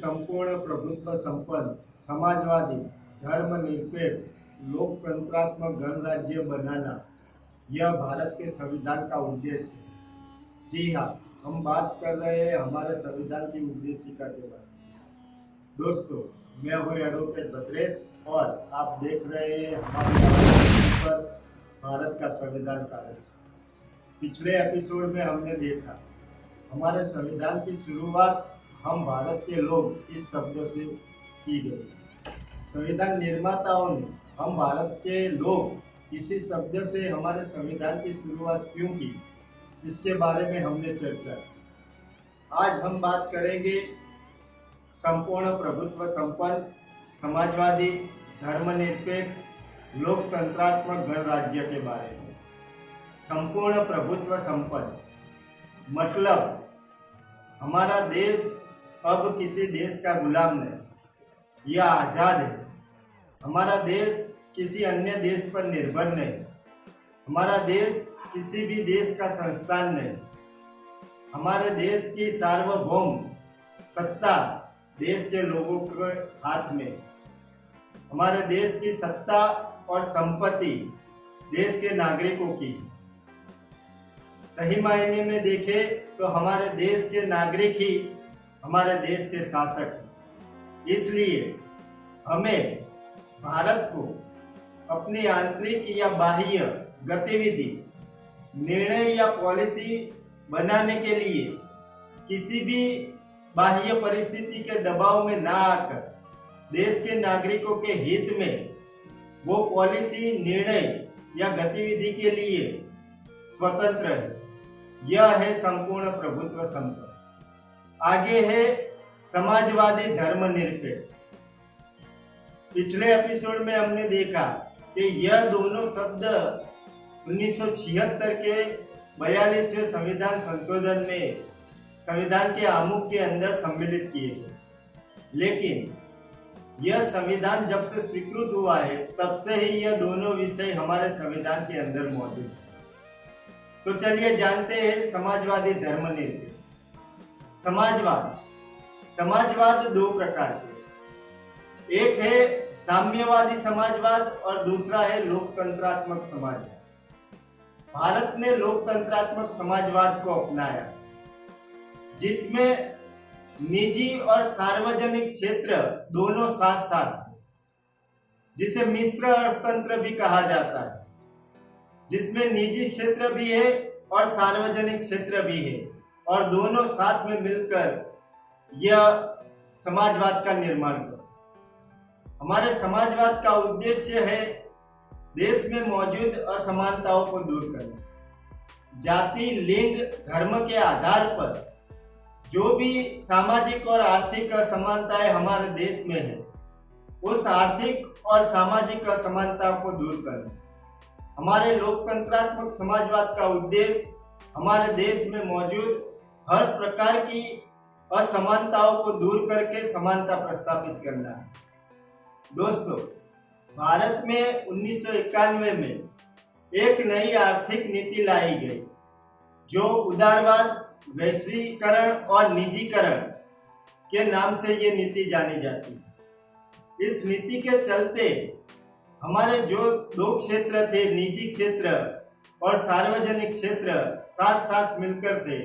संपूर्ण प्रभुत्व संपन्न समाजवादी धर्मनिरपेक्ष लोकतंत्रात्मक गणराज्य बनाना यह भारत के संविधान का उद्देश्य है। जी हाँ, हम बात कर रहे हैं हमारे संविधान की उद्देशिका के बारे में। दोस्तों, मैं हूँ एडवोकेट भद्रेश और आप देख रहे हैं हमारे पर भारत का संविधान कार्य। पिछले एपिसोड में हमने देखा हमारे संविधान की शुरुआत हम भारत के लोग इस शब्द से की गई। संविधान निर्माताओं ने हम भारत के लोग इसी शब्द से हमारे संविधान की शुरुआत क्यों की, इसके बारे में हमने चर्चा की। आज हम बात करेंगे संपूर्ण प्रभुत्व संपन्न समाजवादी धर्मनिरपेक्ष लोकतंत्रात्मक गणराज्य के बारे में। संपूर्ण प्रभुत्व संपन्न मतलब हमारा देश अब किसी देश का गुलाम नहीं, यह आज़ाद है। हमारा देश किसी अन्य देश पर निर्भर नहीं। हमारा देश किसी भी देश का संस्थान नहीं। हमारे देश की सार्वभौम सत्ता देश के लोगों के हाथ में। हमारे देश की सत्ता और संपत्ति देश के नागरिकों की। सही मायने में देखें तो हमारे देश के नागरिक ही हमारे देश के शासक हैं। इसलिए हमें भारत को अपनी आंतरिक या बाह्य गतिविधि, निर्णय या पॉलिसी बनाने के लिए किसी भी बाह्य परिस्थिति के दबाव में ना आकर देश के नागरिकों के हित में वो पॉलिसी, निर्णय या गतिविधि के लिए स्वतंत्र है। यह है संपूर्ण प्रभुत्व संपन्न। आगे है समाजवादी धर्मनिरपेक्ष। पिछले एपिसोड में हमने देखा कि यह दोनों शब्द 1976 के 42वें संविधान संशोधन में संविधान के आमुख के अंदर सम्मिलित किए गए। लेकिन यह संविधान जब से स्वीकृत हुआ है तब से ही यह दोनों विषय हमारे संविधान के अंदर मौजूद है। तो चलिए जानते हैं समाजवादी धर्मनिरपेक्ष। समाजवाद दो प्रकार के, एक है साम्यवादी समाजवाद और दूसरा है लोकतंत्रात्मक समाजवाद। भारत ने लोकतंत्रात्मक समाजवाद को अपनाया, जिसमें निजी और सार्वजनिक क्षेत्र दोनों साथ साथ, जिसे मिश्र अर्थतंत्र भी कहा जाता है, जिसमें निजी क्षेत्र भी है और सार्वजनिक क्षेत्र भी है और दोनों साथ में मिलकर यह समाजवाद का निर्माण कर। हमारे समाजवाद का उद्देश्य है देश में मौजूद असमानताओं को दूर करना। जाति, लिंग, धर्म के आधार पर जो भी सामाजिक और आर्थिक असमानताएं हमारे देश में है, उस आर्थिक और सामाजिक असमानताओं को दूर करना। हमारे लोकतंत्रात्मक समाजवाद का उद्देश्य हमारे देश में मौजूद हर प्रकार की असमानताओं को दूर करके समानता प्रस्थापित करना है। दोस्तों, भारत में 1991 में एक नई आर्थिक नीति लाई गई जो उदारवाद, वैश्वीकरण और निजीकरण के नाम से ये नीति जानी जाती है। इस नीति के चलते हमारे जो दो क्षेत्र थे, निजी क्षेत्र और सार्वजनिक क्षेत्र साथ साथ मिलकर थे,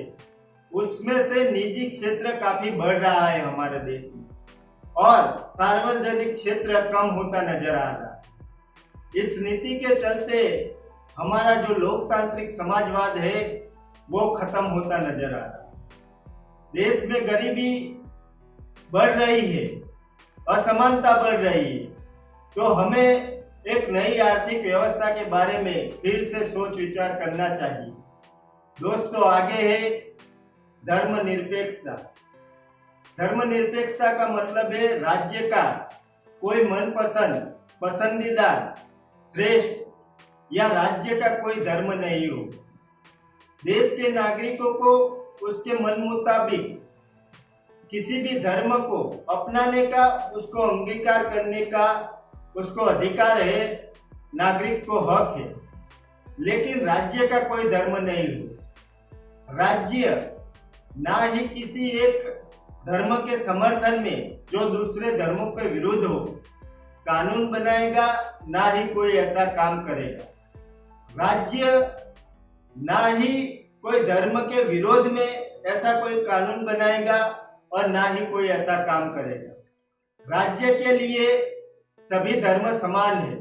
उसमें से निजी क्षेत्र काफी बढ़ रहा है हमारे देश में और सार्वजनिक क्षेत्र कम होता नजर आ रहा है। इस नीति के चलते हमारा जो लोकतांत्रिक समाजवाद है वो खत्म होता नजर आ रहा है। देश में गरीबी बढ़ रही है, असमानता बढ़ रही है, तो हमें एक नई आर्थिक व्यवस्था के बारे में फिर से सोच विचार करना चाहिए। दोस्तों, आगे है धर्मनिरपेक्षता। धर्मनिरपेक्षता का मतलब है राज्य का कोई मनपसंद, पसंदीदा, श्रेष्ठ या राज्य का कोई धर्म नहीं हो। देश के नागरिकों को उसके मन मुताबिक किसी भी धर्म को अपनाने का, उसको अंगीकार करने का उसको अधिकार है, नागरिक को हक है। लेकिन राज्य का कोई धर्म नहीं हो। राज्य ना ही किसी एक धर्म के समर्थन में जो दूसरे धर्मों के विरुद्ध हो, कानून बनाएगा, ना ही कोई ऐसा काम करेगा। राज्य ना ही कोई धर्म के विरोध में ऐसा कोई कानून बनाएगा और ना ही कोई ऐसा काम करेगा। राज्य के लिए सभी धर्म समान है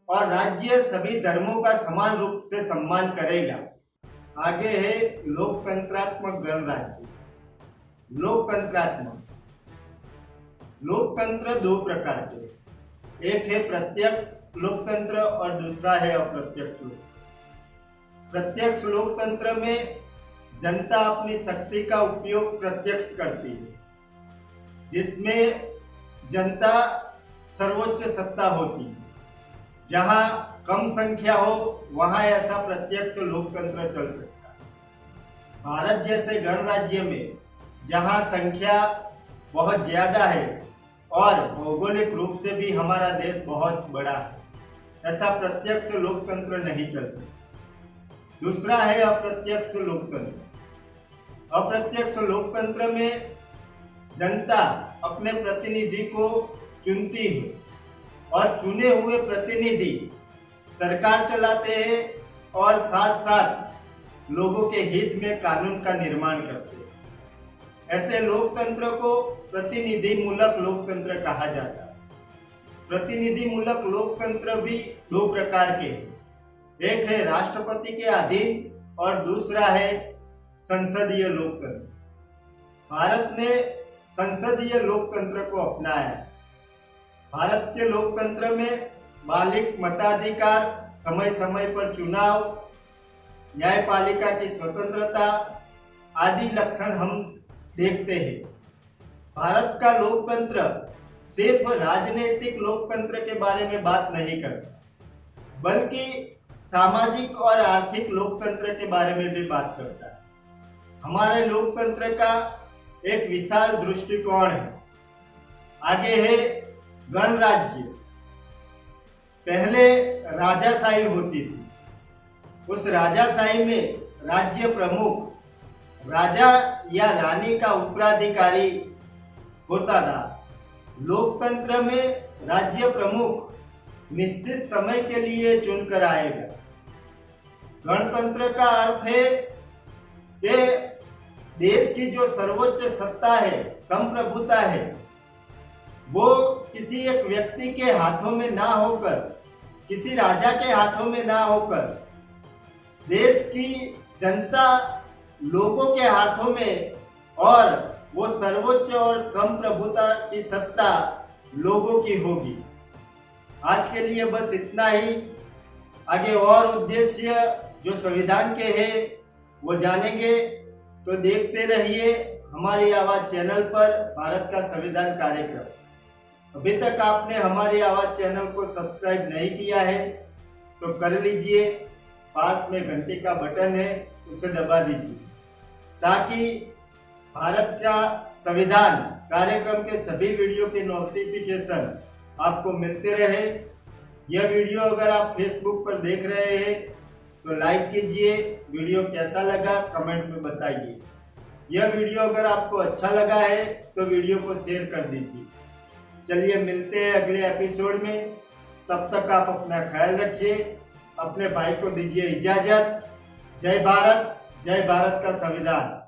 और राज्य सभी धर्मों का समान रूप से सम्मान करेगा। आगे है लोकतंत्रात्मक गणराज्य। लोकतंत्रात्मक लोकतंत्र दो प्रकार के, एक है प्रत्यक्ष लोकतंत्र और दूसरा है अप्रत्यक्ष लोकतंत्र। प्रत्यक्ष लोकतंत्र में जनता अपनी शक्ति का उपयोग प्रत्यक्ष करती है, जिसमें जनता सर्वोच्च सत्ता होती है। जहां कम संख्या हो वहां ऐसा प्रत्यक्ष लोकतंत्र चल सकता है। भारत जैसे गणराज्य में जहां संख्या बहुत ज्यादा है और भौगोलिक रूप से भी हमारा देश बहुत बड़ा है, ऐसा प्रत्यक्ष लोकतंत्र नहीं चल सकता। दूसरा है अप्रत्यक्ष लोकतंत्र। अप्रत्यक्ष लोकतंत्र में जनता अपने प्रतिनिधि को चुनती है और चुने हुए प्रतिनिधि सरकार चलाते हैं और साथ साथ लोगों के हित में कानून का निर्माण करते हैं। ऐसे लोकतंत्र को प्रतिनिधि मूलक लोकतंत्र कहा जाता है। प्रतिनिधि मूलक लोकतंत्र भी दो प्रकार के हैं, एक है राष्ट्रपति के अधीन और दूसरा है संसदीय लोकतंत्र। भारत ने संसदीय लोकतंत्र को अपनाया। भारत के लोकतंत्र में मौलिक मताधिकार, समय समय पर चुनाव, न्यायपालिका की स्वतंत्रता आदि लक्षण हम देखते हैं। भारत का लोकतंत्र सिर्फ राजनीतिक लोकतंत्र के बारे में बात नहीं करता, बल्कि सामाजिक और आर्थिक लोकतंत्र के बारे में भी बात करता है। हमारे लोकतंत्र का एक विशाल दृष्टिकोण है। आगे है गणराज्य। पहले राजाशाही होती थी। उस राजाशाही में राज्य प्रमुख राजा या रानी का उत्तराधिकारी होता था। लोकतंत्र में राज्य प्रमुख निश्चित समय के लिए चुनकर आएगा। गणतंत्र का अर्थ है कि देश की जो सर्वोच्च सत्ता है, संप्रभुता है, वो किसी एक व्यक्ति के हाथों में ना होकर, किसी राजा के हाथों में ना होकर, देश की जनता लोगों के हाथों में, और वो सर्वोच्च और संप्रभुता की सत्ता लोगों की होगी। आज के लिए बस इतना ही। आगे और उद्देश्य जो संविधान के हैं वो जानेंगे, तो देखते रहिए हमारी आवाज चैनल पर भारत का संविधान कार्यक्रम। अभी तक आपने हमारी आवाज चैनल को सब्सक्राइब नहीं किया है तो कर लीजिए। पास में घंटी का बटन है, उसे दबा दीजिए, ताकि भारत का संविधान कार्यक्रम के सभी वीडियो के नोटिफिकेशन आपको मिलते रहे। यह वीडियो अगर आप फेसबुक पर देख रहे हैं तो लाइक कीजिए। वीडियो कैसा लगा कमेंट में बताइए। यह वीडियो अगर आपको अच्छा लगा है तो वीडियो को शेयर कर दीजिए। चलिए मिलते हैं अगले एपिसोड में। तब तक आप अपना ख्याल रखिए। अपने भाई को दीजिए इजाजत। जय भारत, जय भारत का संविधान।